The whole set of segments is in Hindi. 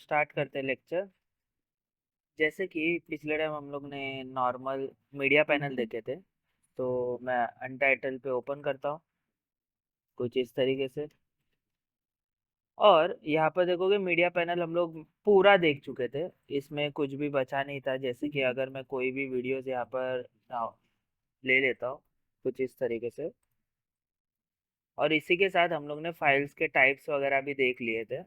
स्टार्ट करते लेक्चर। जैसे कि पिछले टाइम हम लोग ने नॉर्मल मीडिया पैनल देखे थे, तो मैं अनटाइटल पे ओपन करता हूँ कुछ इस तरीके से। और यहाँ पर देखोगे मीडिया पैनल हम लोग पूरा देख चुके थे, इसमें कुछ भी बचा नहीं था। जैसे कि अगर मैं कोई भी वीडियोस यहाँ पर ले लेता हूँ कुछ इस तरीके से, और इसी के साथ हम लोग ने फाइल्स के टाइप्स वगैरह भी देख लिए थे,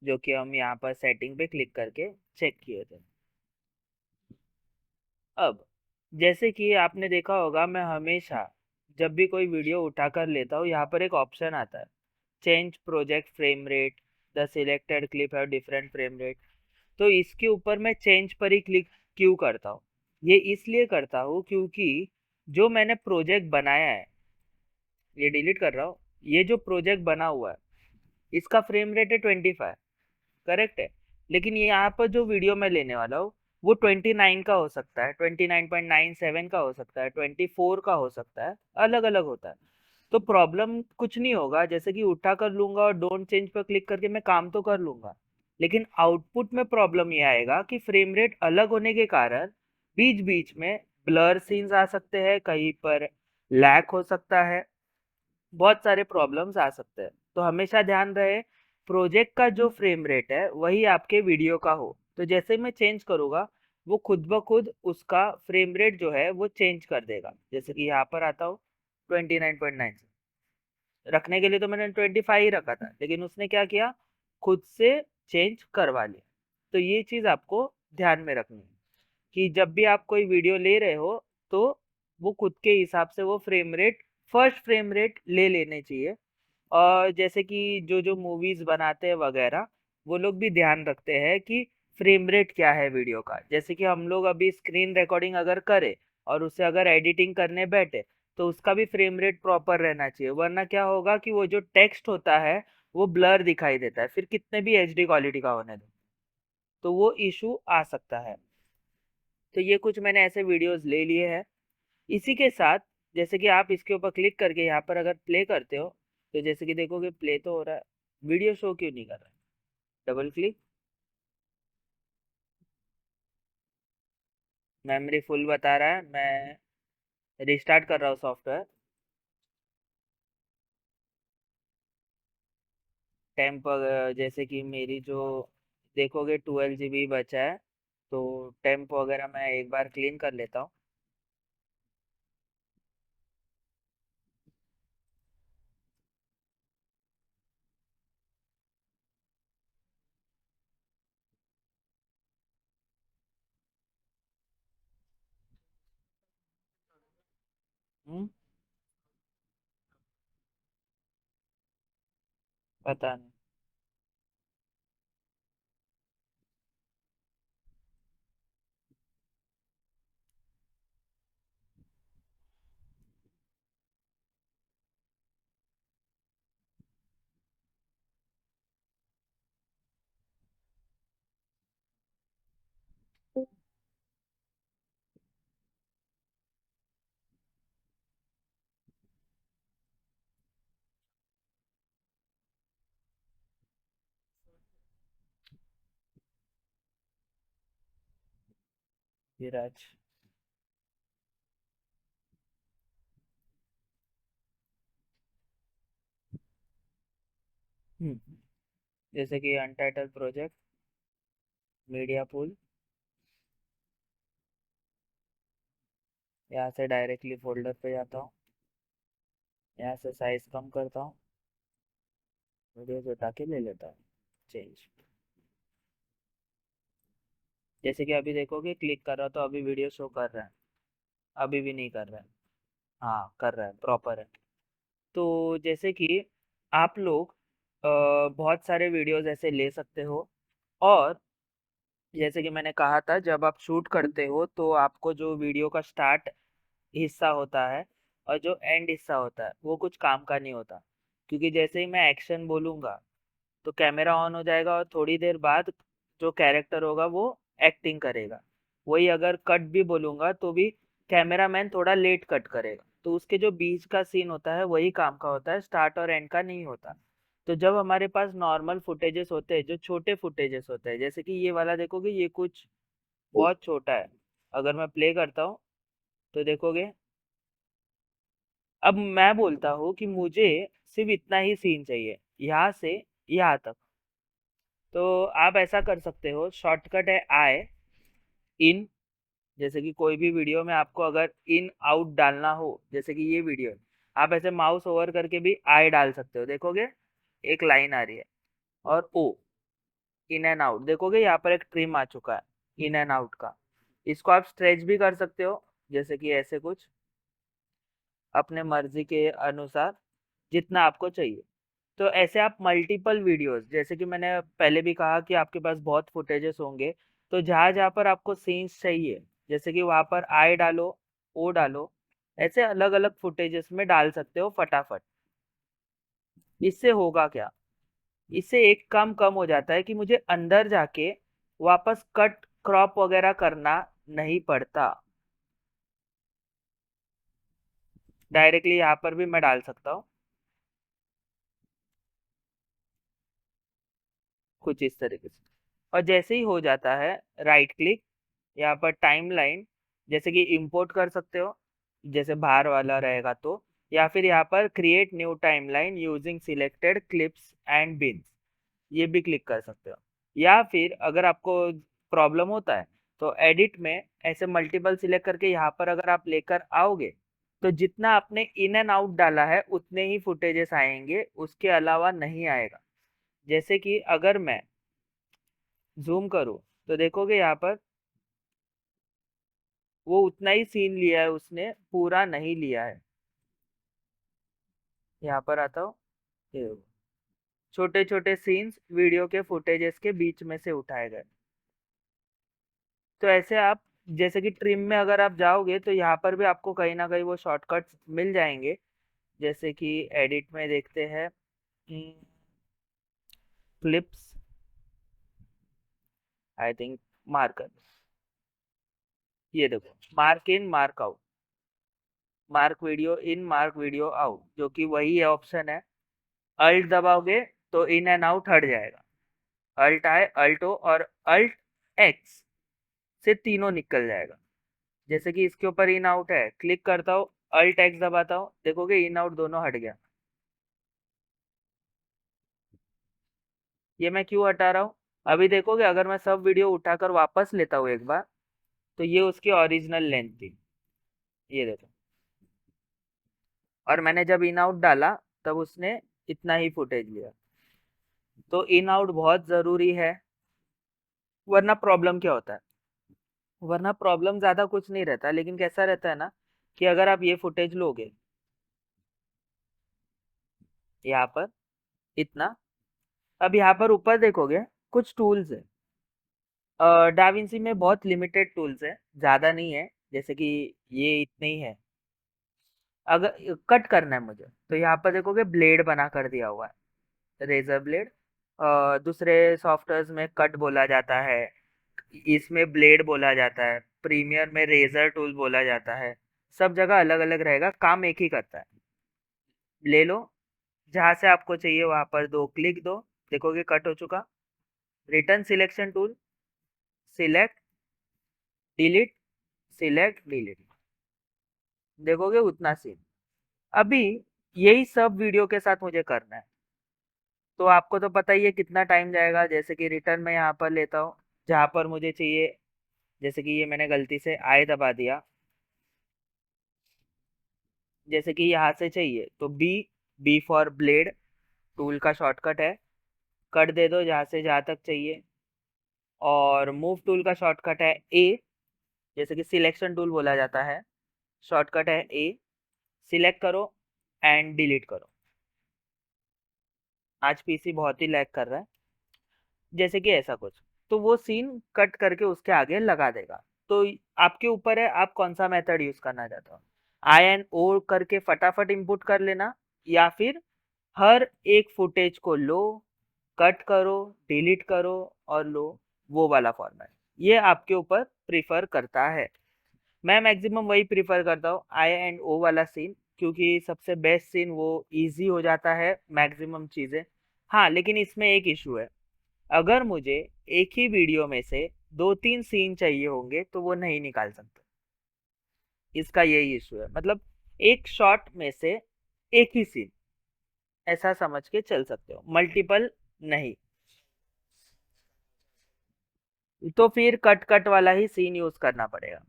जो कि हम यहाँ पर सेटिंग पे क्लिक करके चेक किए थे। अब जैसे कि आपने देखा होगा, मैं हमेशा जब भी कोई वीडियो उठाकर लेता हूँ, यहाँ पर एक ऑप्शन आता है, change project frame rate, the selected clip have different frame rate. तो इसके ऊपर मैं चेंज पर ही क्लिक क्यों करता हूँ? ये इसलिए करता हूँ क्योंकि जो मैंने प्रोजेक्ट बनाया है, ये डिलीट कर रहा हूँ, ये जो प्रोजेक्ट बना हुआ है इसका फ्रेम रेट है 25, करेक्ट है। लेकिन ये यहाँ पर जो वीडियो मैं लेने वाला हूँ वो 29 का हो सकता है, 29.97 का हो सकता है, 24 का हो सकता है, अलग अलग होता है। तो प्रॉब्लम कुछ नहीं होगा, जैसे कि उठा कर लूंगा और डोंट चेंज पर क्लिक करके मैं काम तो कर लूंगा। लेकिन आउटपुट में प्रॉब्लम ये आएगा कि फ्रेम रेट अलग होने के कारण बीच बीच में ब्लर सीन्स आ सकते हैं, कहीं पर लैग हो सकता है, बहुत सारे प्रॉब्लम्स आ सकते हैं। तो हमेशा ध्यान रहे, प्रोजेक्ट का जो फ्रेम रेट है वही आपके वीडियो का हो। तो जैसे मैं चेंज करूँगा, वो खुद ब खुद उसका फ्रेम रेट जो है वो चेंज कर देगा। जैसे कि यहाँ पर आता हूँ 29.9, रखने के लिए तो मैंने 25 ही रखा था, लेकिन उसने क्या किया, खुद से चेंज करवा लिया। तो ये चीज़ आपको ध्यान में रखनी है कि जब भी आप कोई वीडियो ले रहे हो, तो वो खुद के हिसाब से वो frame rate, first frame rate ले लेने चाहिए। और जैसे कि जो जो मूवीज बनाते हैं वगैरह, वो लोग भी ध्यान रखते हैं कि फ्रेम रेट क्या है वीडियो का। जैसे कि हम लोग अभी स्क्रीन रिकॉर्डिंग अगर करें और उसे अगर एडिटिंग करने बैठे, तो उसका भी फ्रेम रेट प्रॉपर रहना चाहिए, वरना क्या होगा कि वो जो टेक्स्ट होता है वो ब्लर दिखाई देता है, फिर कितने भी एचडी क्वालिटी का होने दो, तो वो इशू आ सकता है। तो ये कुछ मैंने ऐसे वीडियोस ले लिए हैं। इसी के साथ जैसे कि आप इसके ऊपर क्लिक करके यहाँ पर अगर प्ले करते हो, तो जैसे कि देखोगे प्ले तो हो रहा है, वीडियो शो क्यों नहीं कर रहा है? डबल क्लिक, मेमोरी फुल बता रहा है, मैं रिस्टार्ट कर रहा हूँ सॉफ्टवेयर। टेम्प जैसे कि मेरी जो देखोगे 12 GB बचा है, तो टेम्प वगैरह मैं एक बार क्लीन कर लेता हूँ। पता नहीं। विराज। जैसे कि अनटाइटल प्रोजेक्ट, मीडिया पूल, यहाँ से डायरेक्टली फोल्डर पे जाता हूँ, यहाँ से साइज कम करता हूँ, वीडियो उठा के ले लेता हूँ, चेंज। जैसे कि अभी देखोगे क्लिक कर रहा तो अभी वीडियो शो कर रहा है, अभी भी नहीं कर रहा है। हाँ कर रहा है, प्रॉपर है। तो जैसे कि आप लोग बहुत सारे वीडियोस ऐसे ले सकते हो। और जैसे कि मैंने कहा था, जब आप शूट करते हो तो आपको जो वीडियो का स्टार्ट हिस्सा होता है और जो एंड हिस्सा होता है वो कुछ काम का नहीं होता। क्योंकि जैसे ही मैं एक्शन बोलूँगा तो कैमरा ऑन हो जाएगा और थोड़ी देर बाद जो कैरेक्टर होगा वो एक्टिंग करेगा। वही अगर कट भी बोलूँगा तो भी कैमरा मैन थोड़ा लेट कट करेगा, तो उसके जो बीच का सीन होता है वही काम का होता है, स्टार्ट और एंड का नहीं होता। तो जब हमारे पास नॉर्मल फुटेजेस होते हैं, जो छोटे फुटेजेस होते हैं, जैसे कि ये वाला देखोगे, ये कुछ बहुत छोटा है। अगर मैं प्ले करता हूँ तो देखोगे, अब मैं बोलता हूँ कि मुझे सिर्फ इतना ही सीन चाहिए, यहाँ से यहाँ तक। तो आप ऐसा कर सकते हो, शॉर्टकट है आई इन। जैसे कि कोई भी वीडियो में आपको अगर इन आउट डालना हो, जैसे कि ये वीडियो है, आप ऐसे माउस ओवर करके भी आई डाल सकते हो। देखोगे एक लाइन आ रही है, और ओ, इन एंड आउट। देखोगे यहाँ पर एक ट्रिम आ चुका है इन एंड आउट का। इसको आप स्ट्रेच भी कर सकते हो, जैसे कि ऐसे कुछ अपने मर्जी के अनुसार, जितना आपको चाहिए। तो ऐसे आप मल्टीपल वीडियोस, जैसे कि मैंने पहले भी कहा कि आपके पास बहुत फुटेजेस होंगे, तो जहाँ जहाँ पर आपको सीन्स चाहिए, जैसे कि वहाँ पर आई डालो, ओ डालो, ऐसे अलग अलग फुटेजेस में डाल सकते हो फटाफट। इससे होगा क्या, इससे एक काम कम हो जाता है कि मुझे अंदर जाके वापस कट क्रॉप वगैरह करना नहीं पड़ता। डायरेक्टली यहाँ पर भी मैं डाल सकता हूँ कुछ इस तरीके से। और जैसे ही हो जाता है, राइट क्लिक, यहाँ पर टाइमलाइन, जैसे कि इंपोर्ट कर सकते हो, जैसे बाहर वाला रहेगा तो, या फिर यहाँ पर create new timeline using selected clips and beans, ये भी क्लिक कर सकते हो। या फिर अगर आपको प्रॉब्लम होता है तो एडिट में ऐसे मल्टीपल सिलेक्ट करके यहाँ पर अगर आप लेकर आओगे, तो जितना आपने इन एंड आउट डाला है उतने ही फुटेजेस आएंगे, उसके अलावा नहीं आएगा। जैसे कि अगर मैं जूम करूँ तो देखोगे यहाँ पर वो उतना ही सीन लिया है, उसने पूरा नहीं लिया है। यहाँ पर आता हूँ, छोटे छोटे सीन्स वीडियो के फुटेजेस के बीच में से उठाए गए। तो ऐसे आप, जैसे कि ट्रिम में अगर आप जाओगे तो यहाँ पर भी आपको कहीं ना कहीं वो शॉर्टकट्स मिल जाएंगे। जैसे कि एडिट में देखते हैं, क्लिप्स, आई थिंक मार्कर, ये देखो, mark in mark out, mark video in mark video out, जो कि वही ऑप्शन है। अल्ट दबाओगे तो इन एंड आउट हट जाएगा। अल्ट आए, अल्टो और अल्ट एक्स से तीनों निकल जाएगा। जैसे कि इसके ऊपर इन आउट है, क्लिक करता हूँ, अल्ट एक्स दबाता हूँ, देखोगे इन आउट दोनों हट गया। ये मैं क्यों हटा रहा हूँ, अभी देखोगे अगर मैं सब वीडियो उठाकर वापस लेता हूँ एक बार, तो ये उसकी ओरिजिनल लेंथ थी, ये देखो। और मैंने जब इन आउट डाला तब उसने इतना ही फुटेज लिया। तो इन आउट बहुत ज़रूरी है, वरना प्रॉब्लम क्या होता है, वरना प्रॉब्लम ज़्यादा कुछ नहीं रहता, लेकिन कैसा रहता है ना, कि अगर आप ये फुटेज लोगे यहाँ पर इतना, अब यहाँ पर ऊपर देखोगे कुछ टूल्स है। डाविंसी में बहुत लिमिटेड टूल्स है, ज़्यादा नहीं है, जैसे कि ये इतने ही है। अगर कट करना है मुझे तो यहाँ पर देखोगे ब्लेड बना कर दिया हुआ है, रेजर ब्लेड। दूसरे सॉफ्टवेयर में कट बोला जाता है, इसमें ब्लेड बोला जाता है, प्रीमियर में रेजर टूल बोला जाता है। सब जगह अलग अलग रहेगा, काम एक ही करता है। ले लो, जहाँ से आपको चाहिए वहां पर दो क्लिक दो, देखोगे कट हो चुका। Return selection tool, select delete, select delete, देखोगे उतना सीन। अभी यही सब वीडियो के साथ मुझे करना है, तो आपको तो पता ही है कितना टाइम जाएगा। जैसे कि रिटर्न में यहाँ पर लेता हूँ, जहाँ पर मुझे चाहिए, जैसे कि ये मैंने गलती से आई दबा दिया, जैसे कि यहाँ से चाहिए तो B, B for blade, tool का शॉर्टकट है। कट दे दो जहाँ से जहाँ तक चाहिए। और मूव टूल का शॉर्टकट है ए, जैसे कि सिलेक्शन टूल बोला जाता है, शॉर्टकट है ए। सिलेक्ट करो एंड डिलीट करो। आज पीसी बहुत ही लैग कर रहा है, जैसे कि ऐसा कुछ, तो वो सीन कट करके उसके आगे लगा देगा। तो आपके ऊपर है आप कौन सा मेथड यूज करना चाहते हो, आई एंड ओ करके फटाफट इनपुट कर लेना, या फिर हर एक फुटेज को लो, कट करो, डिलीट करो और लो, वो वाला फॉर्मेट, ये आपके ऊपर प्रिफर करता है। मैं मैक्सिमम वही प्रिफर करता हूँ, आई एंड ओ वाला सीन, क्योंकि सबसे बेस्ट सीन वो, इजी हो जाता है मैक्सिमम चीज़ें। हाँ, लेकिन इसमें एक इशू है। अगर मुझे एक ही वीडियो में से 2-3 सीन चाहिए होंगे तो वो नहीं निकाल सकते। इसका यही इशू है। मतलब एक शॉट में से एक ही सीन, ऐसा समझ के चल सकते हो, मल्टीपल नहीं। तो फिर कट कट वाला ही सीन यूज करना पड़ेगा।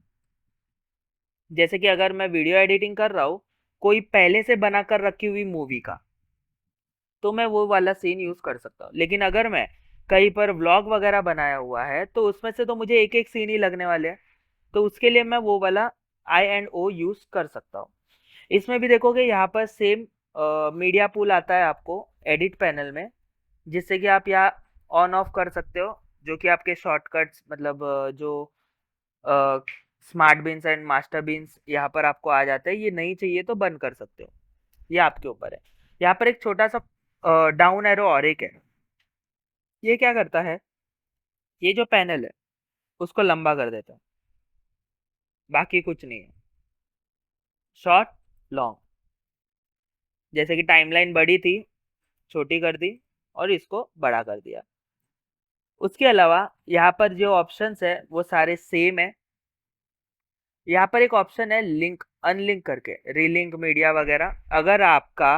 जैसे कि अगर मैं वीडियो एडिटिंग कर रहा हूँ कोई पहले से बना कर रखी हुई मूवी का, तो मैं वो वाला सीन यूज कर सकता हूँ। लेकिन अगर मैं कहीं पर व्लॉग वगैरह बनाया हुआ है तो उसमें से तो मुझे एक एक सीन ही लगने वाले हैं, तो उसके लिए मैं वो वाला आई एंड ओ यूज कर सकता हूँ। इसमें भी देखोगे यहाँ पर सेम मीडिया पूल आता है आपको एडिट पैनल में, जिससे कि आप यहाँ ऑन ऑफ कर सकते हो, जो कि आपके शॉर्टकट्स मतलब जो smart beans and master beans यहाँ पर आपको आ जाते हैं। ये नहीं चाहिए तो बंद कर सकते हो, ये आपके ऊपर है। यहाँ पर एक छोटा सा डाउन एरो और एक है। ये क्या करता है, ये जो पैनल है उसको लंबा कर देता है, बाकी कुछ नहीं है। शॉर्ट, लॉन्ग, जैसे कि टाइमलाइन बड़ी थी, छोटी कर दी, और इसको बड़ा कर दिया। उसके अलावा यहाँ पर जो ऑप्शंस है वो सारे सेम है। यहाँ पर एक ऑप्शन है लिंक अनलिंक करके, रीलिंक मीडिया वगैरह। अगर आपका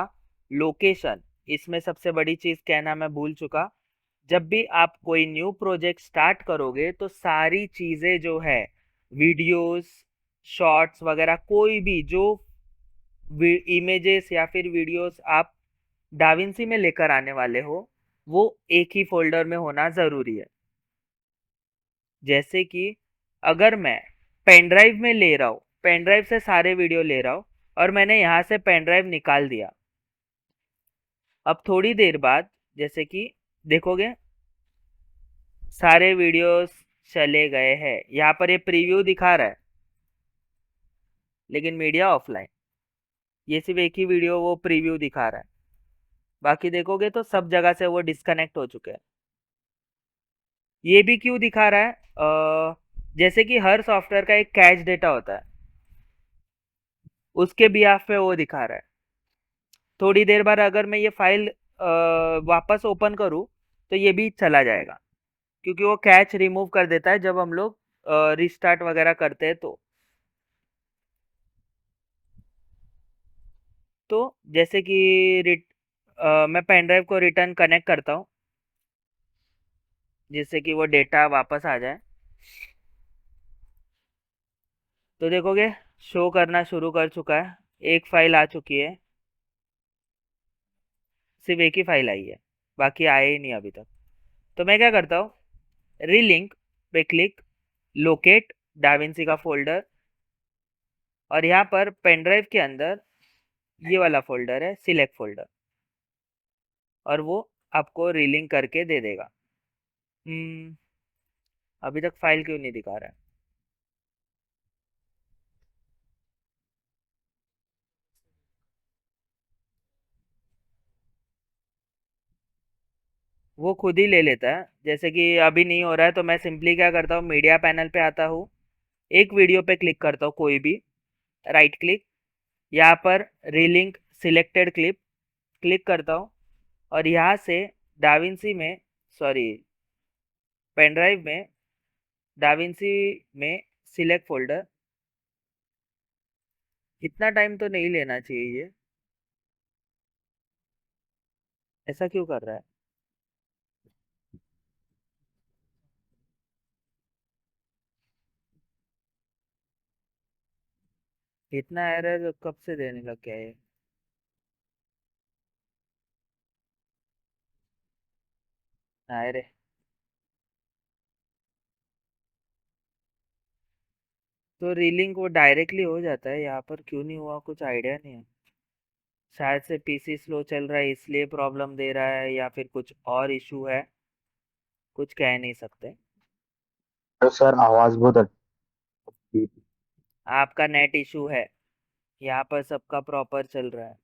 लोकेशन, इसमें सबसे बड़ी चीज कहना मैं भूल चुका, जब भी आप कोई न्यू प्रोजेक्ट स्टार्ट करोगे तो सारी चीजें जो है, वीडियोस, शॉर्ट्स वगैरह, कोई भी जो इमेजेस या फिर वीडियोस आप डाविंसी में लेकर आने वाले हो, वो एक ही फोल्डर में होना जरूरी है। जैसे कि अगर मैं पेन ड्राइव में ले रहा हूँ, पेन ड्राइव से सारे वीडियो ले रहा हूँ, और मैंने यहाँ से पेन ड्राइव निकाल दिया, अब थोड़ी देर बाद जैसे कि देखोगे सारे वीडियोस चले गए हैं। यहाँ पर ये प्रीव्यू दिखा रहा है लेकिन मीडिया ऑफलाइन, ये सिर्फ एक ही वीडियो वो प्रीव्यू दिखा रहा है, बाकी देखोगे तो सब जगह से वो डिस्कनेक्ट हो चुके हैं। ये भी क्यों दिखा रहा है, जैसे कि हर सॉफ्टवेयर का एक कैच डेटा होता है, उसके बिहाफ पे वो दिखा रहा है। थोड़ी देर बाद अगर मैं ये फाइल वापस ओपन करूँ तो ये भी चला जाएगा, क्योंकि वो कैच रिमूव कर देता है जब हम लोग रिस्टार्ट वगैरह करते हैं। तो जैसे कि मैं पेन ड्राइव को रिटर्न कनेक्ट करता हूँ जिससे कि वो डेटा वापस आ जाए, तो देखोगे शो करना शुरू कर चुका है, एक फाइल आ चुकी है। सिर्फ एक ही फाइल आई है, बाकी आए ही नहीं अभी तक। तो मैं क्या करता हूँ, रीलिंक पे क्लिक, लोकेट डाविंसी का फोल्डर, और यहाँ पर पेन ड्राइव के अंदर ये वाला फोल्डर है, सिलेक्ट फोल्डर, और वो आपको रीलिंक करके दे देगा। अभी तक फाइल क्यों नहीं दिखा रहा है? वो खुद ही ले लेता है। जैसे कि अभी नहीं हो रहा है तो मैं सिंपली क्या करता हूँ, मीडिया पैनल पे आता हूँ, एक वीडियो पे क्लिक करता हूँ कोई भी, राइट क्लिक, यहाँ पर रीलिंक सिलेक्टेड क्लिप क्लिक करता हूँ, और यहाँ से डाविंसी में, सॉरी, पेन ड्राइव में, डाविंसी में सिलेक्ट फोल्डर। इतना टाइम तो नहीं लेना चाहिए ये, ऐसा क्यों कर रहा है? इतना एरर कब से देने लग गया है? अरे, तो रीलिंक वो डायरेक्टली हो जाता है, यहाँ पर क्यों नहीं हुआ कुछ आइडिया नहीं है। शायद से पीसी स्लो चल रहा है इसलिए प्रॉब्लम दे रहा है, या फिर कुछ और इशू है, कुछ कह नहीं सकते। तो सर आवाज बहुत अच्छी। आपका नेट इशू है, यहाँ पर सबका प्रॉपर चल रहा है,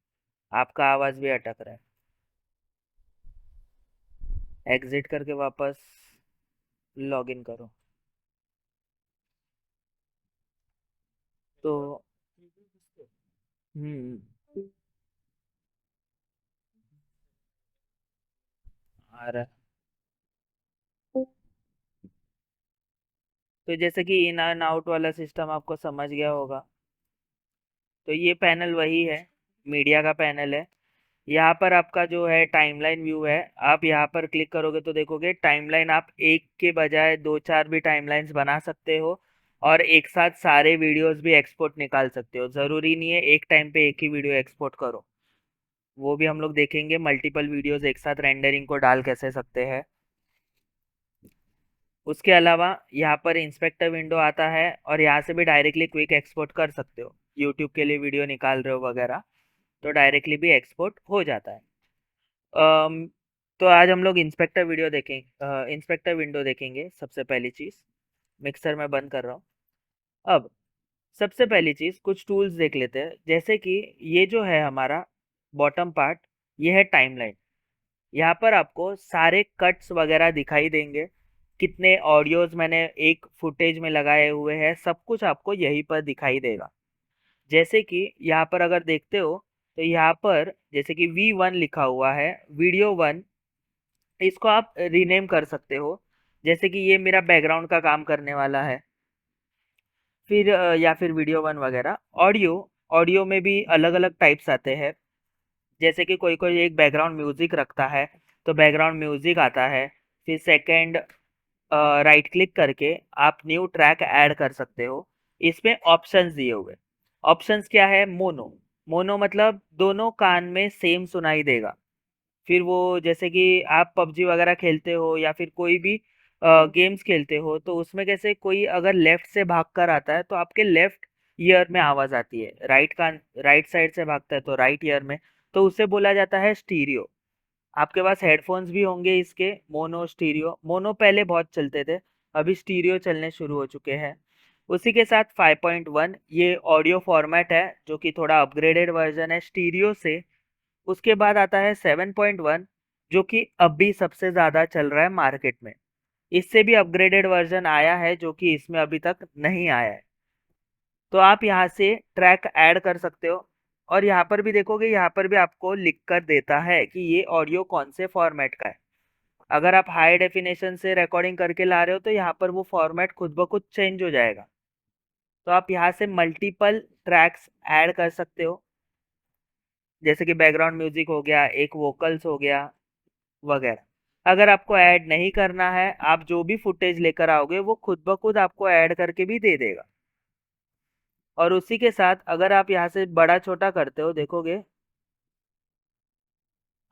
आपका आवाज भी अटक रहा है। एग्जिट करके वापस लॉग इन करो। तो हम्म तो जैसे कि इन एंड आउट वाला सिस्टम आपको समझ गया होगा। तो ये पैनल वही है, मीडिया का पैनल है। यहाँ पर आपका जो है टाइमलाइन व्यू है, आप यहाँ पर क्लिक करोगे तो देखोगे टाइमलाइन, आप एक के बजाय दो चार भी टाइमलाइंस बना सकते हो और एक साथ सारे वीडियोस भी एक्सपोर्ट निकाल सकते हो। ज़रूरी नहीं है एक टाइम पे एक ही वीडियो एक्सपोर्ट करो, वो भी हम लोग देखेंगे। मल्टीपल वीडियोस एक साथ रेंडरिंग को डाल कैसे सकते हैं। उसके अलावा यहाँ पर इंस्पेक्टर विंडो आता है और यहाँ से भी डायरेक्टली क्विक एक्सपोर्ट कर सकते हो। यूट्यूब के लिए वीडियो निकाल रहे हो वगैरह तो डायरेक्टली भी एक्सपोर्ट हो जाता है। अम, तो आज हम लोग इंस्पेक्टर विंडो देखेंगे। सबसे पहली चीज़, मिक्सर में बंद कर रहा हूँ। अब सबसे पहली चीज़ कुछ टूल्स देख लेते हैं। जैसे कि ये जो है हमारा बॉटम पार्ट, ये है टाइमलाइन। यहाँ पर आपको सारे कट्स वगैरह दिखाई देंगे, कितने ऑडियोज मैंने एक फुटेज में लगाए हुए हैं, सब कुछ आपको यहीं पर दिखाई देगा। जैसे कि यहाँ पर अगर देखते हो तो यहाँ पर जैसे कि V1 लिखा हुआ है, वीडियो 1, इसको आप रीनेम कर सकते हो। जैसे कि ये मेरा बैकग्राउंड का काम करने वाला है। फिर या फिर वीडियो 1 वगैरह। ऑडियो, ऑडियो में भी अलग अलग टाइप्स आते हैं। जैसे कि कोई कोई एक बैकग्राउंड म्यूजिक रखता है तो बैकग्राउंड म्यूजिक आता है। फिर सेकंड, राइट क्लिक करके आप न्यू ट्रैक ऐड कर सकते हो। इसमें ऑप्शंस दिए हुए। ऑप्शंस क्या है? मोनो। मोनो मतलब दोनों कान में सेम सुनाई देगा। फिर वो जैसे कि आप पबजी वगैरह खेलते हो या फिर कोई भी गेम्स खेलते हो तो उसमें कैसे कोई अगर लेफ्ट से भाग कर आता है तो आपके लेफ्ट ईयर में आवाज़ आती है, राइट साइड से भागता है तो राइट ईयर में, तो उसे बोला जाता है स्टीरियो। आपके पास हेडफोन्स भी होंगे इसके, मोनो स्टीरियो। मोनो पहले बहुत चलते थे, अभी स्टीरियो चलने शुरू हो चुके हैं। उसी के साथ 5.1 ये ऑडियो फॉर्मेट है जो कि थोड़ा अपग्रेडेड वर्जन है स्टीरियो से। उसके बाद आता है 7.1 जो कि अभी सबसे ज़्यादा चल रहा है मार्केट में। इससे भी अपग्रेडेड वर्जन आया है जो कि इसमें अभी तक नहीं आया है। तो आप यहाँ से ट्रैक ऐड कर सकते हो और यहाँ पर भी देखोगे, यहाँ पर भी आपको लिख कर देता है कि ये ऑडियो कौन से फॉर्मेट का है। अगर आप हाई डेफिनेशन से रिकॉर्डिंग करके ला रहे हो तो यहाँ पर वो फॉर्मेट खुद ब खुद चेंज हो जाएगा। तो आप यहाँ से मल्टीपल ट्रैक्स ऐड कर सकते हो, जैसे कि बैकग्राउंड म्यूजिक हो गया, एक वोकल्स हो गया वगैरह। अगर आपको ऐड नहीं करना है, आप जो भी फुटेज लेकर आओगे वो खुद ब खुद आपको ऐड करके भी दे देगा। और उसी के साथ अगर आप यहाँ से बड़ा छोटा करते हो देखोगे,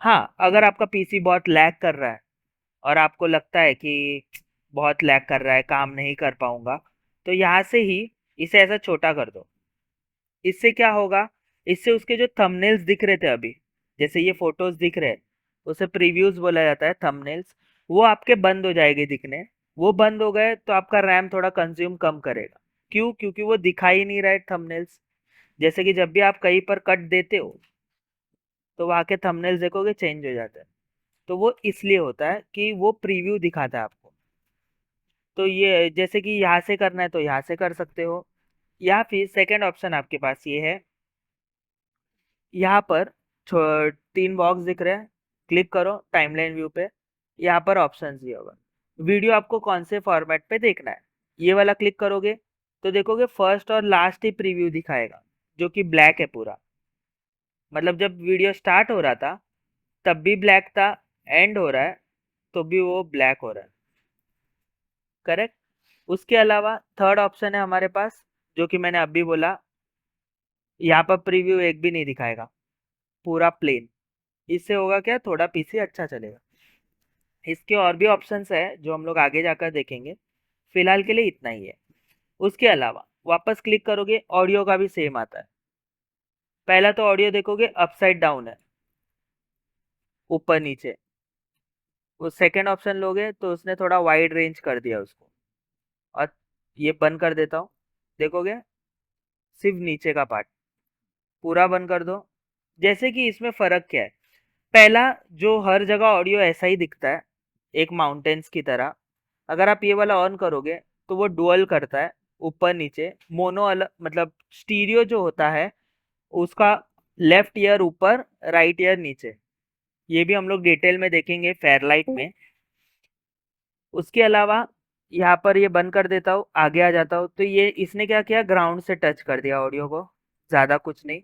हाँ, अगर आपका पीसी बहुत लैग कर रहा है और आपको लगता है कि बहुत लैग कर रहा है, काम नहीं कर पाऊंगा, तो यहाँ से ही इसे ऐसा छोटा कर दो। इससे क्या होगा, इससे उसके जो थंबनेल्स दिख रहे थे अभी, जैसे ये फोटोज दिख रहे हैं, उसे प्रीव्यूज बोला जाता है, थंबनेल्स, वो आपके बंद हो जाएंगे दिखने। वो बंद हो गए तो आपका रैम थोड़ा कंज्यूम कम करेगा। क्यों? क्योंकि वो दिखाई ही नहीं रहे थंबनेल्स। जैसे कि जब भी आप कहीं पर कट देते हो तो वहाँ के थंबनेल्स देखोगे चेंज हो जाते हैं। तो वो इसलिए होता है कि वो प्रीव्यू दिखाता है आपको। तो ये जैसे कि यहाँ से करना है तो यहाँ से कर सकते हो, या फिर सेकंड ऑप्शन आपके पास ये है। यहाँ पर तीन बॉक्स दिख रहे हैं, क्लिक करो टाइमलाइन व्यू पे। यहाँ पर ऑप्शन दिया होगा, वीडियो आपको कौन से फॉर्मेट पे देखना है। ये वाला क्लिक करोगे तो देखोगे फर्स्ट और लास्ट ही प्रीव्यू दिखाएगा जो कि ब्लैक है पूरा। मतलब जब वीडियो स्टार्ट हो रहा था तब भी ब्लैक था, एंड हो रहा है तो भी वो ब्लैक हो रहा है। करेक्ट। उसके अलावा थर्ड ऑप्शन है हमारे पास, जो कि मैंने अभी बोला, यहाँ पर प्रीव्यू एक भी नहीं दिखाएगा, पूरा प्लेन। इससे होगा क्या, थोड़ा पीसी अच्छा चलेगा। इसके और भी ऑप्शंस है जो हम लोग आगे जाकर देखेंगे, फिलहाल के लिए इतना ही है। उसके अलावा वापस क्लिक करोगे, ऑडियो का भी सेम आता है। पहला तो ऑडियो देखोगे अपसाइड डाउन है, ऊपर नीचे। वो सेकंड ऑप्शन लोगे तो उसने थोड़ा वाइड रेंज कर दिया उसको। और ये बंद कर देता हूँ, देखोगे सिर्फ नीचे का पार्ट। पूरा बंद कर दो। जैसे कि इसमें फर्क क्या है, पहला जो हर जगह ऑडियो ऐसा ही दिखता है, एक माउंटेन्स की तरह। अगर आप ये वाला ऑन करोगे तो वो डुअल करता है, ऊपर नीचे। मोनो अलग, मतलब स्टीरियो जो होता है उसका लेफ्ट ईयर ऊपर, राइट ईयर नीचे। ये भी हम लोग डिटेल में देखेंगे फेयरलाइट में। उसके अलावा यहाँ पर ये बंद कर देता हूँ, आगे आ जाता हूँ, तो ये इसने क्या किया, ग्राउंड से टच कर दिया ऑडियो को, ज़्यादा कुछ नहीं।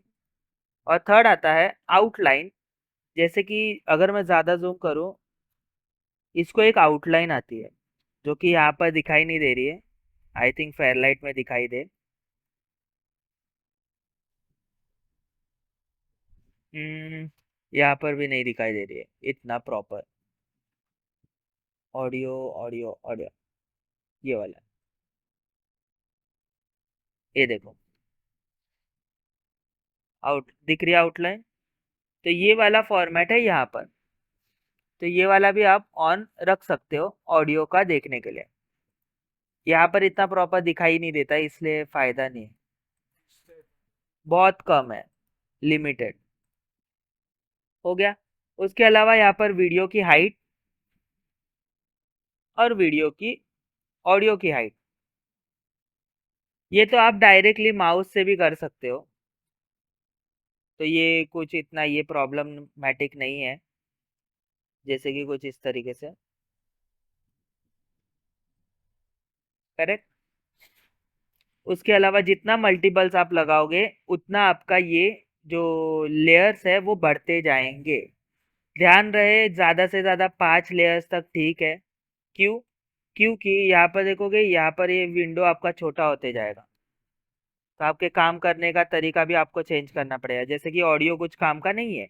और थर्ड आता है आउटलाइन। जैसे कि अगर मैं ज़्यादा जूम करूँ, इसको एक आउटलाइन आती है जो कि यहाँ पर दिखाई नहीं दे रही है, आई थिंक फेयरलाइट में दिखाई दे। यहाँ पर भी नहीं दिखाई दे रही है इतना प्रॉपर। ऑडियो, ऑडियो, ऑडियो, ये वाला, ये देखो, आउट दिख रही है आउटलाइन। तो ये वाला फॉर्मेट है यहाँ पर। तो ये वाला भी आप ऑन रख सकते हो ऑडियो का देखने के लिए। यहाँ पर इतना प्रॉपर दिखाई नहीं देता, इसलिए फायदा नहीं है, बहुत कम है, लिमिटेड हो गया। उसके अलावा यहाँ पर वीडियो की हाइट और वीडियो की ऑडियो की हाइट, ये तो आप डायरेक्टली माउस से भी कर सकते हो। तो ये कुछ इतना ये प्रॉब्लमैटिक नहीं है, जैसे कि कुछ इस तरीके से, करेक्ट। उसके अलावा जितना मल्टीपल्स आप लगाओगे उतना आपका ये जो लेयर्स है वो बढ़ते जाएंगे। ध्यान रहे ज़्यादा से ज़्यादा 5 लेयर्स तक ठीक है। क्यों? क्योंकि यहाँ पर देखोगे, यहाँ पर ये विंडो आपका छोटा होते जाएगा, तो आपके काम करने का तरीका भी आपको चेंज करना पड़ेगा। जैसे कि ऑडियो कुछ काम का नहीं है,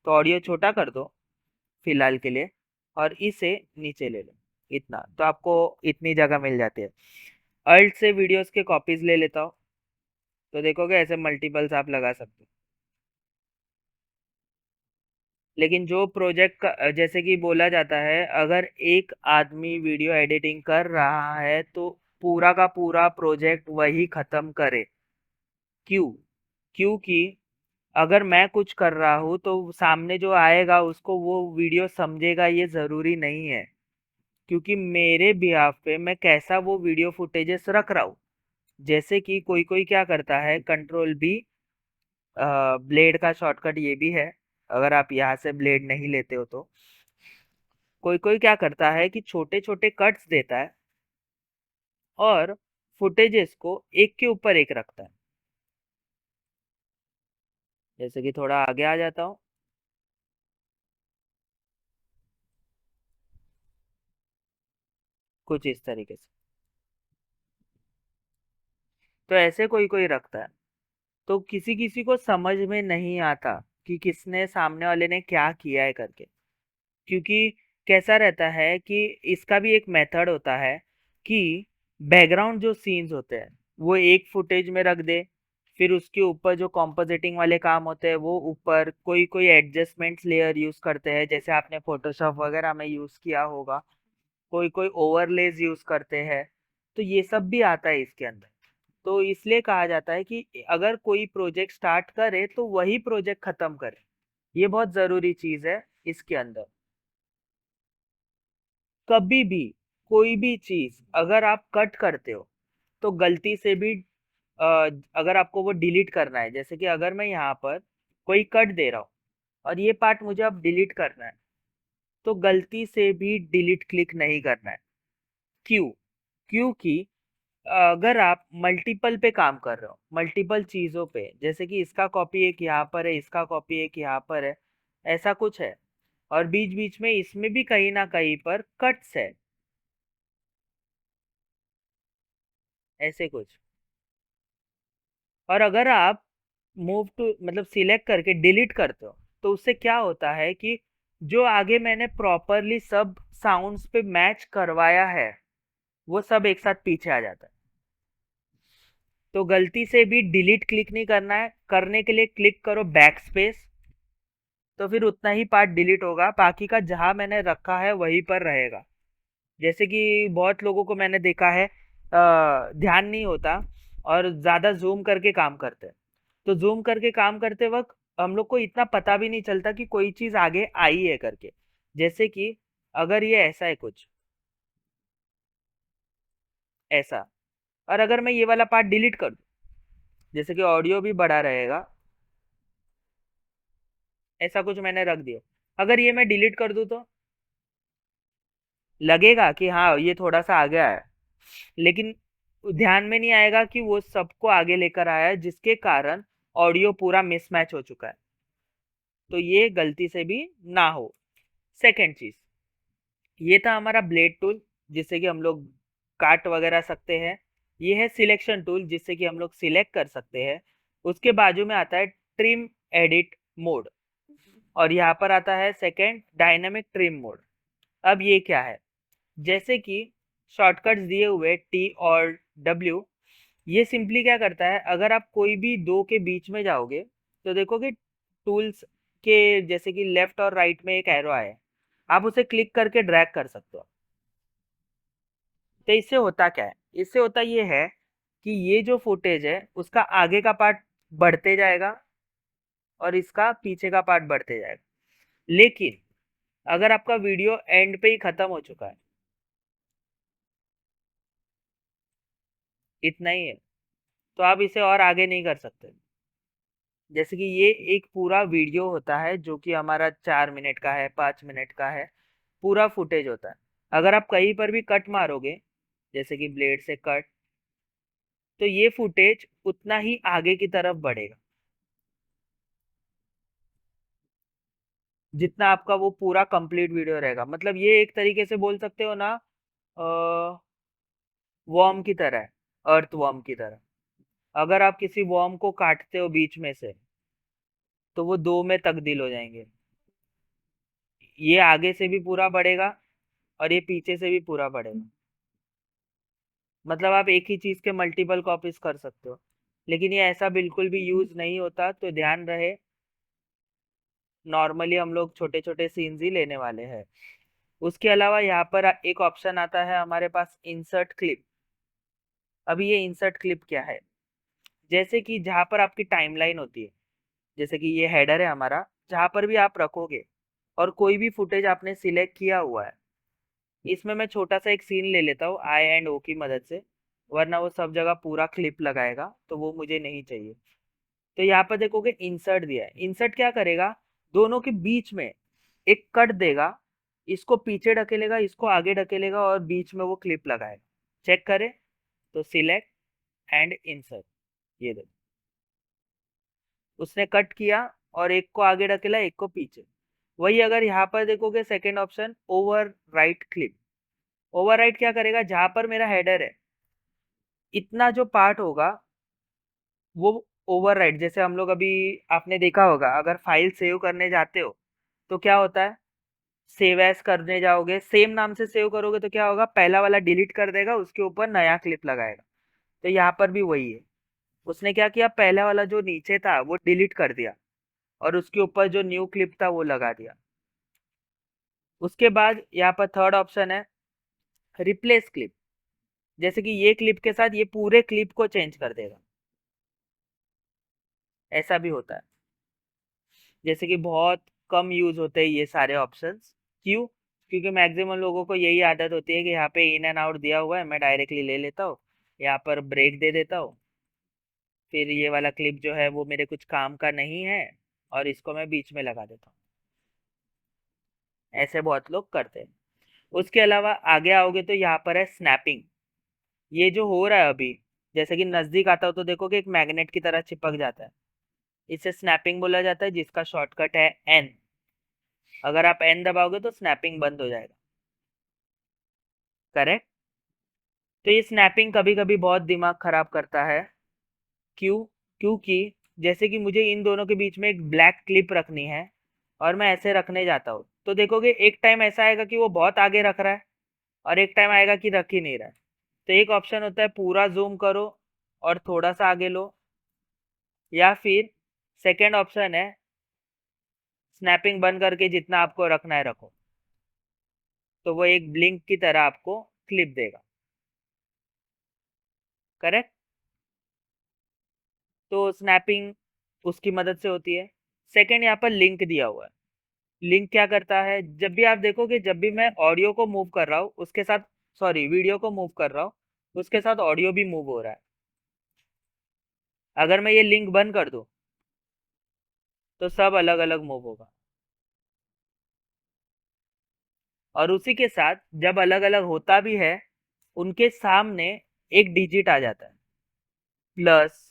तो ऑडियो छोटा कर दो फिलहाल के लिए, और इसे नीचे ले लो, इतना तो आपको इतनी जगह मिल जाती है। अल्ट से वीडियोस के कॉपीज ले लेता हूँ, तो देखोगे ऐसे मल्टीपल्स आप लगा सकते हो। लेकिन जो प्रोजेक्ट का जैसे कि बोला जाता है, अगर एक आदमी वीडियो एडिटिंग कर रहा है तो पूरा का पूरा प्रोजेक्ट वही खत्म करे। क्यों? क्योंकि अगर मैं कुछ कर रहा हूँ तो सामने जो आएगा उसको वो वीडियो समझेगा ये ज़रूरी नहीं है, क्योंकि मेरे बिहाफ पे मैं कैसा वो वीडियो फुटेजेस रख रहा हूँ। जैसे कि कोई कोई क्या करता है, कंट्रोल बी, ब्लेड का शॉर्टकट ये भी है, अगर आप यहाँ से ब्लेड नहीं लेते हो तो। कोई कोई क्या करता है कि छोटे छोटे कट्स देता है और फुटेजेस को एक के ऊपर एक रखता है। जैसे कि थोड़ा आगे आ जाता हूँ, कुछ इस तरीके से। तो ऐसे कोई कोई रखता है, तो किसी किसी को समझ में नहीं आता कि किसने, सामने वाले ने क्या किया है करके। क्योंकि कैसा रहता है कि इसका भी एक मेथड होता है कि बैकग्राउंड जो सीन्स होते हैं वो एक फुटेज में रख दे, फिर उसके ऊपर जो कॉम्पोजिटिंग वाले काम होते हैं वो ऊपर, कोई कोई एडजस्टमेंट्स लेयर यूज करते हैं, जैसे आपने फोटोशॉप वगैरह में यूज किया होगा। कोई कोई ओवरलेज यूज करते हैं, तो ये सब भी आता है इसके अंदर। तो इसलिए कहा जाता है कि अगर कोई प्रोजेक्ट स्टार्ट करे तो वही प्रोजेक्ट खत्म करे, ये बहुत जरूरी चीज है इसके अंदर। कभी भी कोई भी चीज अगर आप कट करते हो तो गलती से भी, अ, अगर आपको वो डिलीट करना है, जैसे कि अगर मैं यहाँ पर कोई कट दे रहा हूँ और ये पार्ट मुझे अब डिलीट करना है, तो गलती से भी डिलीट क्लिक नहीं करना है। क्यों? क्योंकि अगर आप मल्टीपल पे काम कर रहे हो, मल्टीपल चीजों पे, जैसे कि इसका कॉपी एक यहाँ पर है, इसका कॉपी एक यहाँ पर है, ऐसा कुछ है, और बीच बीच में इसमें भी कहीं ना कहीं पर कट्स है, ऐसे कुछ। और अगर आप मूव टू मतलब सिलेक्ट करके डिलीट करते हो, तो उससे क्या होता है कि जो आगे मैंने प्रॉपरली सब साउंड्स पे मैच करवाया है वो सब एक साथ पीछे आ जाता है। तो गलती से भी डिलीट क्लिक नहीं करना है, करने के लिए क्लिक करो बैक स्पेस, तो फिर उतना ही पार्ट डिलीट होगा, बाकी का जहां मैंने रखा है वहीं पर रहेगा। जैसे कि बहुत लोगों को मैंने देखा है, ध्यान नहीं होता और ज़्यादा जूम करके काम करते हैं। तो जूम करके काम करते वक्त हम लोग को इतना पता भी नहीं चलता कि कोई चीज़ आगे आई है करके। जैसे कि अगर ये ऐसा है कुछ ऐसा, और अगर मैं ये वाला पार्ट डिलीट कर दूं, जैसे कि ऑडियो भी बड़ा रहेगा, ऐसा कुछ मैंने रख दिया, अगर ये मैं डिलीट कर दूं तो लगेगा कि हाँ ये थोड़ा सा आ गया है, लेकिन ध्यान में नहीं आएगा कि वो सबको आगे लेकर आया है, जिसके कारण ऑडियो पूरा मिसमैच हो चुका है। तो ये गलती से भी ना हो। सेकेंड चीज, ये था हमारा ब्लेड टूल, जिससे कि हम लोग काट वगैरह सकते हैं। ये है सिलेक्शन टूल, जिससे कि हम लोग सिलेक्ट कर सकते हैं। उसके बाजू में आता है ट्रिम एडिट मोड, और यहाँ पर आता है सेकेंड डायनामिक ट्रिम मोड। अब ये क्या है, जैसे कि शॉर्टकट्स दिए हुए टी और डब्ल्यू, ये सिंपली क्या करता है, अगर आप कोई भी दो के बीच में जाओगे तो देखोगे टूल्स के जैसे कि लेफ्ट और राइट में एक एरो आया है, आप उसे क्लिक करके ड्रैग कर सकते हो। तो इससे होता क्या है, इससे होता ये है कि ये जो फुटेज है उसका आगे का पार्ट बढ़ते जाएगा और इसका पीछे का पार्ट बढ़ते जाएगा। लेकिन अगर आपका वीडियो एंड पे ही खत्म हो चुका है, इतना ही है, तो आप इसे और आगे नहीं कर सकते। जैसे कि ये एक पूरा वीडियो होता है जो कि हमारा 4 मिनट का है, 5 मिनट का है, पूरा फुटेज होता है। अगर आप कहीं पर भी कट मारोगे, जैसे कि ब्लेड से कट, तो ये फुटेज उतना ही आगे की तरफ बढ़ेगा जितना आपका वो पूरा कंप्लीट वीडियो रहेगा। मतलब ये एक तरीके से बोल सकते हो ना, वॉर्म की तरह है, अर्थ वॉर्म की तरह। अगर आप किसी वॉर्म को काटते हो बीच में से, तो वो दो में तब्दील हो जाएंगे। ये आगे से भी पूरा बढ़ेगा और ये पीछे से भी पूरा बढ़ेगा। मतलब आप एक ही चीज के मल्टीपल कॉपीज कर सकते हो। लेकिन ये ऐसा बिल्कुल भी यूज नहीं होता, तो ध्यान रहे, नॉर्मली हम लोग छोटे छोटे सीन्स ही लेने वाले हैं। उसके अलावा यहाँ पर एक ऑप्शन आता है हमारे पास, इंसर्ट क्लिप। अभी ये इंसर्ट क्लिप क्या है, जैसे कि जहाँ पर आपकी टाइमलाइन होती है, जैसे कि ये हेडर है हमारा, जहाँ पर भी आप रखोगे और कोई भी फुटेज आपने सिलेक्ट किया हुआ है, इसमें मैं छोटा सा एक सीन ले लेता हूँ आई एंड ओ की मदद से, वरना वो सब जगह पूरा क्लिप लगाएगा, तो वो मुझे नहीं चाहिए। तो यहाँ पर देखोगे इंसर्ट दिया है। इंसर्ट क्या करेगा, दोनों के बीच में एक कट देगा, इसको पीछे ढकेलेगा, इसको आगे ढकेलेगा और बीच में वो क्लिप लगाएगा। चेक करें तो सिलेक्ट एंड इंसर्ट, ये देखो उसने कट किया और एक को आगे ढकेला, एक को पीछे। वही अगर यहाँ पर देखोगे second option, over right clip. Over right क्या करेगा, जहां पर मेरा हेडर है इतना जो पार्ट होगा वो ओवर राइट, जैसे हम लोग अभी, आपने देखा होगा अगर फाइल सेव करने जाते हो तो क्या होता है, सेव एज करने जाओगे, सेम नाम से सेव करोगे तो क्या होगा, पहला वाला डिलीट कर देगा, उसके ऊपर नया क्लिप लगाएगा। तो यहाँ पर भी वही है, उसने क्या किया, पहला वाला जो नीचे था वो डिलीट कर दिया और उसके ऊपर जो न्यू क्लिप था वो लगा दिया। उसके बाद यहाँ पर थर्ड ऑप्शन है रिप्लेस क्लिप, जैसे कि ये क्लिप के साथ ये पूरे क्लिप को चेंज कर देगा। ऐसा भी होता है। जैसे कि बहुत कम यूज होते हैं ये सारे ऑप्शंस। क्यों, क्योंकि मैक्सिमम लोगों को यही आदत होती है कि यहाँ पे इन एंड आउट दिया हुआ है, मैं डायरेक्टली ले लेता हूँ, यहाँ पर ब्रेक दे देता हूँ, फिर ये वाला क्लिप जो है वो मेरे कुछ काम का नहीं है और इसको मैं बीच में लगा देता हूँ। ऐसे बहुत लोग करते हैं। उसके अलावा आगे आओगे तो यहाँ पर है स्नैपिंग। ये जो हो रहा है अभी, जैसे कि नजदीक आता हो तो देखोगे एक मैग्नेट की तरह चिपक जाता है, इसे स्नैपिंग बोला जाता है, जिसका शॉर्टकट है एन। अगर आप एन दबाओगे तो स्नैपिंग बंद हो जाएगा। करेक्ट। तो ये स्नैपिंग कभी कभी बहुत दिमाग खराब करता है। क्यों, क्योंकि जैसे कि मुझे इन दोनों के बीच में एक ब्लैक क्लिप रखनी है और मैं ऐसे रखने जाता हूँ, तो देखोगे एक टाइम ऐसा आएगा कि वो बहुत आगे रख रहा है और एक टाइम आएगा कि रख ही नहीं रहा है। तो एक ऑप्शन होता है पूरा जूम करो और थोड़ा सा आगे लो, या फिर सेकेंड ऑप्शन है स्नैपिंग बंद करके जितना आपको रखना है रखो, तो वो एक ब्लिंक की तरह आपको क्लिप देगा। करेक्ट। तो स्नैपिंग उसकी मदद से होती है। सेकेंड यहाँ पर लिंक दिया हुआ है। लिंक क्या करता है, जब भी आप देखोगे, जब भी मैं ऑडियो को मूव कर रहा हूँ उसके साथ, सॉरी वीडियो को मूव कर रहा हूँ उसके साथ ऑडियो भी मूव हो रहा है। अगर मैं ये लिंक बंद कर दूं तो सब अलग अलग मूव होगा। और उसी के साथ जब अलग अलग होता भी है उनके सामने एक डिजिट आ जाता है प्लस,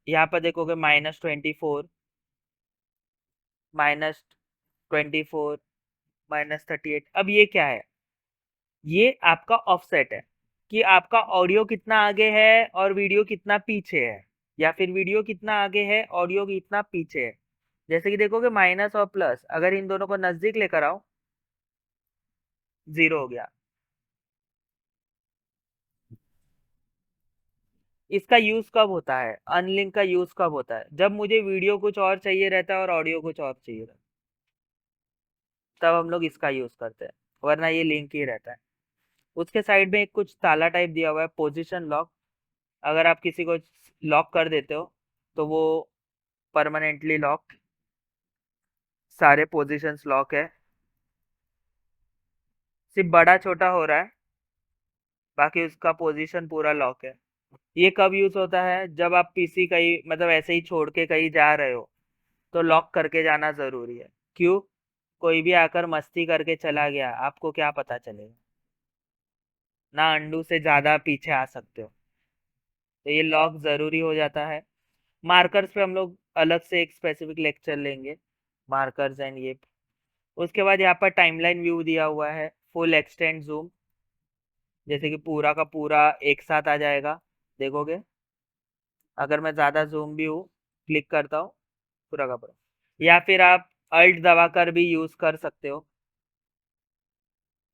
यहाँ पर देखोगे -24, -24, -38। अब ये क्या है? ये आपका ऑफसेट है कि आपका ऑडियो कितना आगे है और वीडियो कितना पीछे है, या फिर वीडियो कितना आगे है, ऑडियो कितना पीछे है। जैसे कि देखोगे माइनस और प्लस, अगर इन दोनों को नजदीक लेकर आओ, 0 हो गया। इसका यूज कब होता है? अनलिंक का यूज कब होता है? जब मुझे वीडियो कुछ और चाहिए रहता है और ऑडियो कुछ और चाहिए रहता है, तब हम लोग इसका यूज करते हैं, वरना ये लिंक ही रहता है। उसके साइड में एक कुछ ताला टाइप दिया हुआ है, पोजीशन लॉक। अगर आप किसी को लॉक कर देते हो तो वो परमानेंटली लॉक, सारे पोजीशंस लॉक है, सिर्फ बड़ा छोटा हो रहा है, बाकी उसका पोजीशन पूरा लॉक है। ये कब यूज होता है? जब आप पीसी कहीं मतलब ऐसे ही छोड़ के कहीं जा रहे हो तो लॉक करके जाना जरूरी है। क्यों? कोई भी आकर मस्ती करके चला गया, आपको क्या पता चलेगा? ना अंडू से ज्यादा पीछे आ सकते हो, तो ये लॉक जरूरी हो जाता है। मार्कर्स पे हम लोग अलग से एक स्पेसिफिक लेक्चर लेंगे, मार्कर्स एंड ये। उसके बाद यहाँ पर टाइमलाइन व्यू दिया हुआ है, फुल एक्सटेंड जूम, जैसे कि पूरा का पूरा एक साथ आ जाएगा, देखोगे। अगर मैं ज़्यादा जूम भी हूँ, क्लिक करता हूँ, पूरा का पूरा। या फिर आप अल्ट दबाकर भी यूज़ कर सकते हो,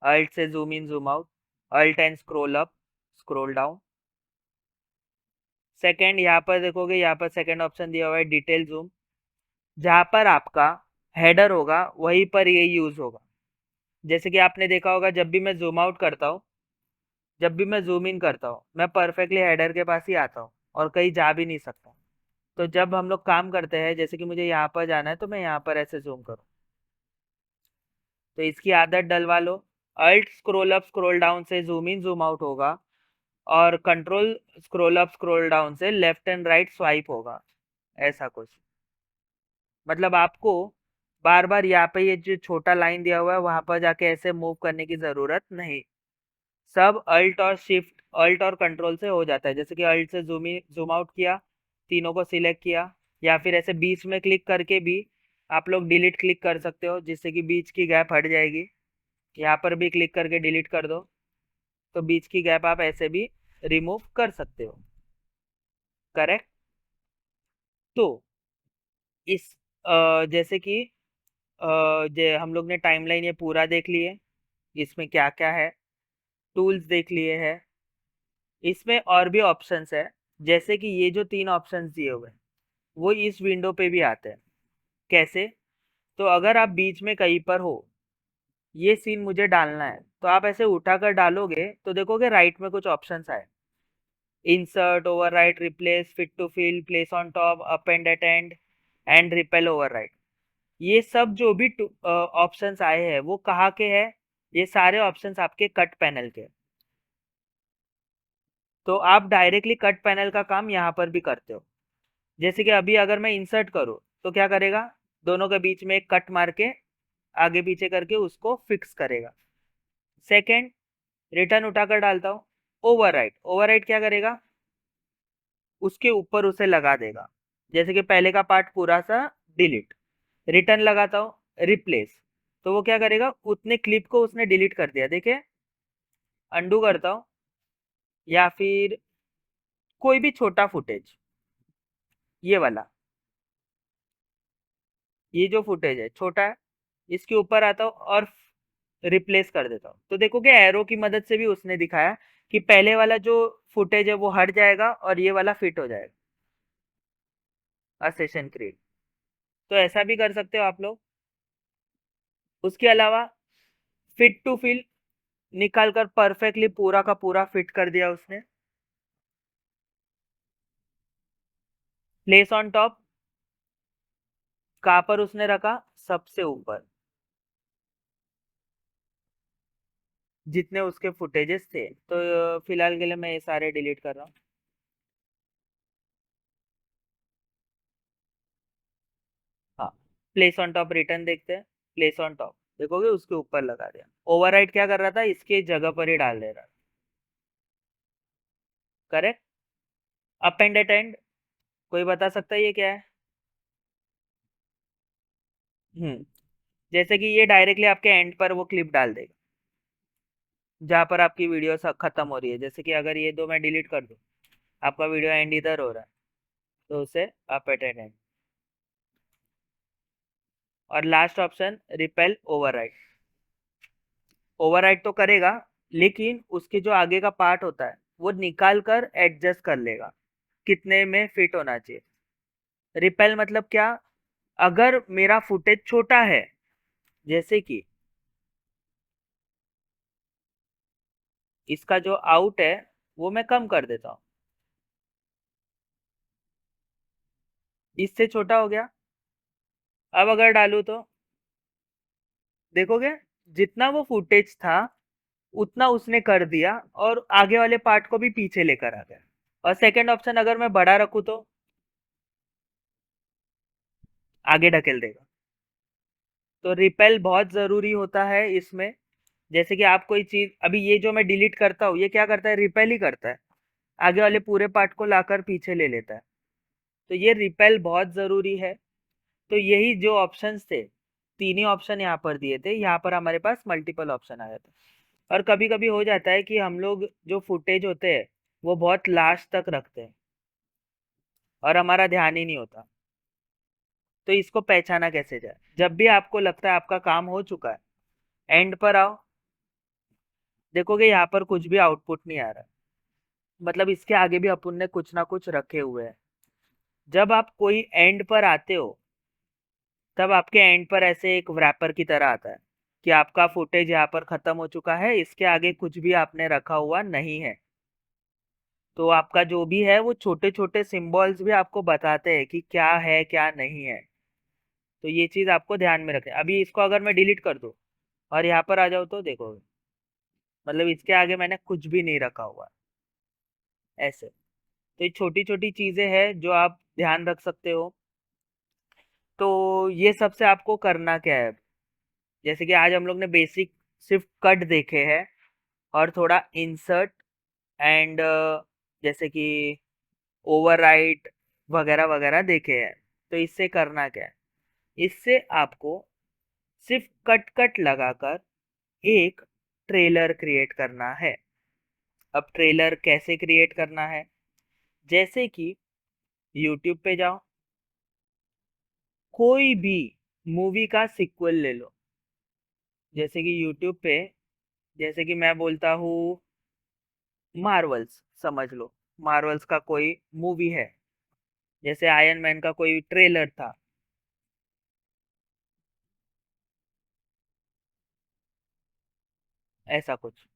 अल्ट से zoom in zoom out, Alt and scroll up, scroll down. Second यहाँ पर देखोगे, यहाँ पर सेकंड ऑप्शन दिया हुआ है डिटेल जूम। जहाँ पर आपका हेडर होगा वहीं पर ये यूज़ होगा। जैसे कि आपने देखा होगा, जब भी मैं जूम आउट करता हूँ, जब भी मैं जूम इन करता हूँ, मैं परफेक्टली हेडर के पास ही आता हूँ और कहीं जा भी नहीं सकता। तो जब हम लोग काम करते हैं, जैसे कि मुझे यहाँ पर जाना है तो मैं यहाँ पर ऐसे जूम करूँ, तो इसकी आदत डलवा लो। Alt scroll up scroll down से जूम इन जूम आउट होगा, और control scroll up scroll down से लेफ्ट एंड राइट स्वाइप होगा, ऐसा कुछ। मतलब आपको बार बार यहाँ पे ये जो छोटा लाइन दिया हुआ है वहां पर जाके ऐसे मूव करने की जरूरत नहीं, सब अल्ट और शिफ्ट, अल्ट और कंट्रोल से हो जाता है। जैसे कि अल्ट से जूम इन जूम आउट किया, तीनों को सिलेक्ट किया, या फिर ऐसे बीच में क्लिक करके भी आप लोग डिलीट क्लिक कर सकते हो, जिससे कि बीच की गैप हट जाएगी। यहाँ पर भी क्लिक करके डिलीट कर दो, तो बीच की गैप आप ऐसे भी रिमूव कर सकते हो, करेक्ट। तो इस जैसे कि जे हम लोग ने टाइमलाइन ये पूरा देख लिए, इसमें क्या क्या है, टूल्स देख लिए हैं। इसमें और भी ऑप्शंस है, जैसे कि ये जो 3 ऑप्शंस दिए हुए हैं वो इस विंडो पे भी आते हैं। कैसे? तो अगर आप बीच में कहीं पर हो, ये सीन मुझे डालना है, तो आप ऐसे उठाकर डालोगे तो देखोगे राइट में कुछ ऑप्शंस आए, insert, overwrite, replace, fit to fill, place on top, append at end ripple overwrite. ये सब जो भी ऑप्शंस आए हैं वो कहाँ के हैं? ये सारे ऑप्शंस आपके कट पैनल के। तो आप डायरेक्टली कट पैनल का काम यहाँ पर भी करते हो। जैसे कि अभी अगर मैं इंसर्ट करूँ तो क्या करेगा? दोनों के बीच में एक कट मार के आगे पीछे करके उसको फिक्स करेगा। सेकंड, रिटर्न उठाकर डालता हूँ, ओवरराइट, ओवरराइट क्या करेगा? उसके ऊपर उसे लगा देगा। जैसे कि पहले का पार्ट पूरा सा डिलीट, रिटर्न लगाता हूँ, रिप्लेस, तो वो क्या करेगा? उतने क्लिप को उसने डिलीट कर दिया, देखिए। अंडू करता हूँ, या फिर कोई भी छोटा फुटेज, ये वाला, ये जो फुटेज है छोटा है, इसके ऊपर आता हूँ और रिप्लेस कर देता हूँ। तो देखोगे एरो की मदद से भी उसने दिखाया कि पहले वाला जो फुटेज है वो हट जाएगा और ये वाला फिट हो जाएगा, अ सेशन क्रिएट। तो ऐसा भी कर सकते हो आप लोग। उसके अलावा फिट टू फिल निकाल कर परफेक्टली पूरा का पूरा फिट कर दिया उसने। प्लेस ऑन टॉप, कहाँ पर उसने रखा? सबसे ऊपर, जितने उसके फुटेजेस थे। तो फिलहाल के लिए मैं ये सारे डिलीट कर रहा हूँ। हाँ, प्लेस ऑन टॉप रिटर्न देखते हैं। प्लेस ऑन टॉप, देखोगे उसके ऊपर लगा दिया। ओवरराइट क्या कर रहा था, इसके जगह पर ही डाल दे रहा। Correct. Append at end, कोई बता सकता है ये क्या है? जैसे कि ये डायरेक्टली आपके एंड पर वो क्लिप डाल देगा जहाँ पर आपकी वीडियो खत्म हो रही है। जैसे कि अगर ये दो मैं डिलीट कर दूँ, आपका वीडियो एंड इधर हो रहा है, तो उसे अप एट एंड। और last option repel overwrite. Overwrite तो करेगा, लेकिन उसके जो आगे का पार्ट होता है वो निकाल कर एडजस्ट कर लेगा कितने में फिट होना चाहिए। रिपेल मतलब क्या? अगर मेरा फुटेज छोटा है, जैसे कि इसका जो आउट है वो मैं कम कर देता हूँ, इससे छोटा हो गया। अब अगर डालू तो देखोगे जितना वो फुटेज था उतना उसने कर दिया, और आगे वाले पार्ट को भी पीछे लेकर आ गया। और सेकंड ऑप्शन अगर मैं बड़ा रखूं तो आगे ढकेल देगा। तो रिपेल बहुत जरूरी होता है इसमें। जैसे कि आप कोई चीज, अभी ये जो मैं डिलीट करता हूँ ये क्या करता है, रिपेल ही करता है, आगे वाले पूरे पार्ट को लाकर पीछे ले लेता है। तो ये रिपेल बहुत जरूरी है। तो यही जो ऑप्शंस थे, तीन ही ऑप्शन यहाँ पर दिए थे, यहाँ पर हमारे पास मल्टीपल ऑप्शन आ जाते हैं। और कभी कभी हो जाता है कि हम लोग जो फुटेज होते हैं वो बहुत लास्ट तक रखते हैं और हमारा ध्यान ही नहीं होता। तो इसको पहचाना कैसे जाए? जब भी आपको लगता है आपका काम हो चुका है, एंड पर आओ, देखोगे यहाँ पर कुछ भी आउटपुट नहीं आ रहा है, मतलब इसके आगे भी अपन ने कुछ ना कुछ रखे हुए हैं। जब आप कोई एंड पर आते हो, तब आपके एंड पर ऐसे एक रैपर की तरह आता है कि आपका फुटेज यहाँ पर खत्म हो चुका है, इसके आगे कुछ भी आपने रखा हुआ नहीं है। तो आपका जो भी है वो छोटे छोटे सिंबल्स भी आपको बताते हैं कि क्या है क्या नहीं है। तो ये चीज आपको ध्यान में रखें। अभी इसको अगर मैं डिलीट कर दूं और यहाँ पर आ जाऊँ तो देखोगे, मतलब इसके आगे मैंने कुछ भी नहीं रखा हुआ ऐसे। तो ये छोटी छोटी चीजें हैं जो आप ध्यान रख सकते हो। तो ये सबसे आपको करना क्या है, जैसे कि आज हम लोग ने बेसिक सिर्फ कट देखे हैं और थोड़ा इंसर्ट एंड जैसे कि ओवरराइट वगैरह वगैरह देखे हैं। तो इससे करना क्या है, इससे आपको सिर्फ कट कट लगाकर एक ट्रेलर क्रिएट करना है। अब ट्रेलर कैसे क्रिएट करना है, जैसे कि यूट्यूब पे जाओ, कोई भी मूवी का सीक्वल ले लो। जैसे कि यूट्यूब पे, जैसे कि मैं बोलता हूँ मार्वल्स, समझ लो मार्वल्स का कोई मूवी है, जैसे आयरन मैन का कोई ट्रेलर था, ऐसा कुछ।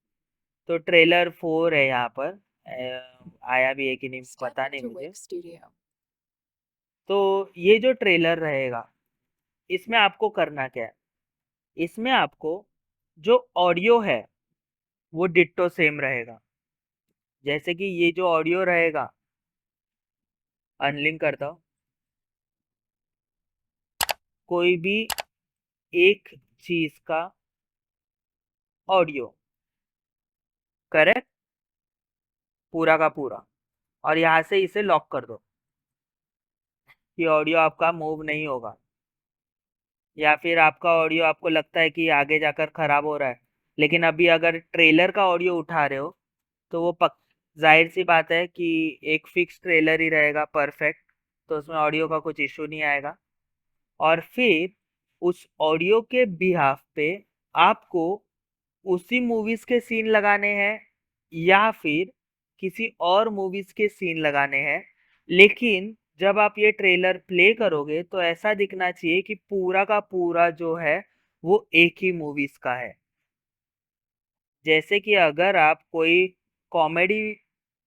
तो ट्रेलर 4 है यहाँ पर, आया भी है कि नहीं पता नहीं मुझे। तो ये जो ट्रेलर रहेगा, इसमें आपको करना क्या है, इसमें आपको जो ऑडियो है वो डिट्टो सेम रहेगा। जैसे कि ये जो ऑडियो रहेगा, अनलिंक करता हूँ, कोई भी एक चीज का ऑडियो, करेक्ट, पूरा का पूरा, और यहाँ से इसे लॉक कर दो कि ऑडियो आपका मूव नहीं होगा। या फिर आपका ऑडियो आपको लगता है कि आगे जाकर खराब हो रहा है, लेकिन अभी अगर ट्रेलर का ऑडियो उठा रहे हो तो वो जाहिर सी बात है कि एक फिक्स ट्रेलर ही रहेगा परफेक्ट, तो उसमें ऑडियो का कुछ इशू नहीं आएगा। और फिर उस ऑडियो के बिहाफ पे आपको उसी मूवीज के सीन लगाने हैं या फिर किसी और मूवीज के सीन लगाने हैं। लेकिन जब आप ये ट्रेलर प्ले करोगे तो ऐसा दिखना चाहिए कि पूरा का पूरा जो है वो एक ही मूवीज का है। जैसे कि अगर आप कोई कॉमेडी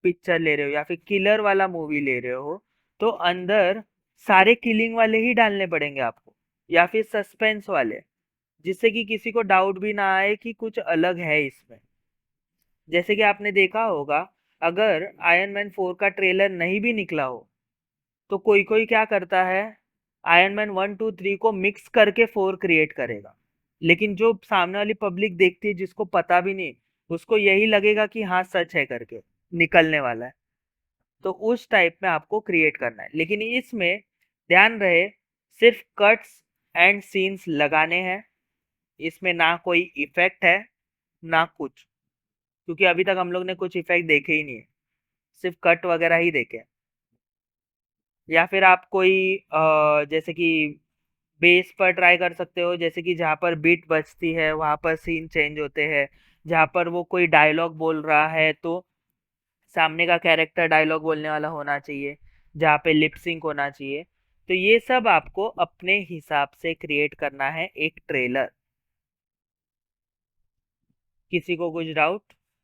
पिक्चर ले रहे हो या फिर किलर वाला मूवी ले रहे हो, तो अंदर सारे किलिंग वाले ही डालने पड़ेंगे आपको, या फिर सस्पेंस वाले, जिससे कि किसी को डाउट भी ना आए कि कुछ अलग है इसमें। जैसे कि आपने देखा होगा, अगर आयरन मैन 4 का ट्रेलर नहीं भी निकला हो तो कोई कोई क्या करता है, आयरन मैन 1 2 3 को मिक्स करके 4 क्रिएट करेगा। लेकिन जो सामने वाली पब्लिक देखती है जिसको पता भी नहीं, उसको यही लगेगा कि हाँ सच है करके निकलने वाला है। तो उस टाइप में आपको क्रिएट करना है, लेकिन इसमें ध्यान रहे सिर्फ कट्स एंड सीन्स लगाने हैं, इसमें ना कोई इफेक्ट है ना कुछ, क्योंकि अभी तक हम लोग ने कुछ इफेक्ट देखे ही नहीं है, सिर्फ कट वगैरह ही देखे हैं। या फिर आप कोई जैसे कि बेस पर ट्राई कर सकते हो, जैसे कि जहाँ पर बीट बजती है वहां पर सीन चेंज होते हैं, जहाँ पर वो कोई डायलॉग बोल रहा है तो सामने का कैरेक्टर डायलॉग बोलने वाला होना चाहिए, जहाँ पे लिप सिंक होना चाहिए। तो ये सब आपको अपने हिसाब से क्रिएट करना है एक ट्रेलर। किसी को कुछ डाउट?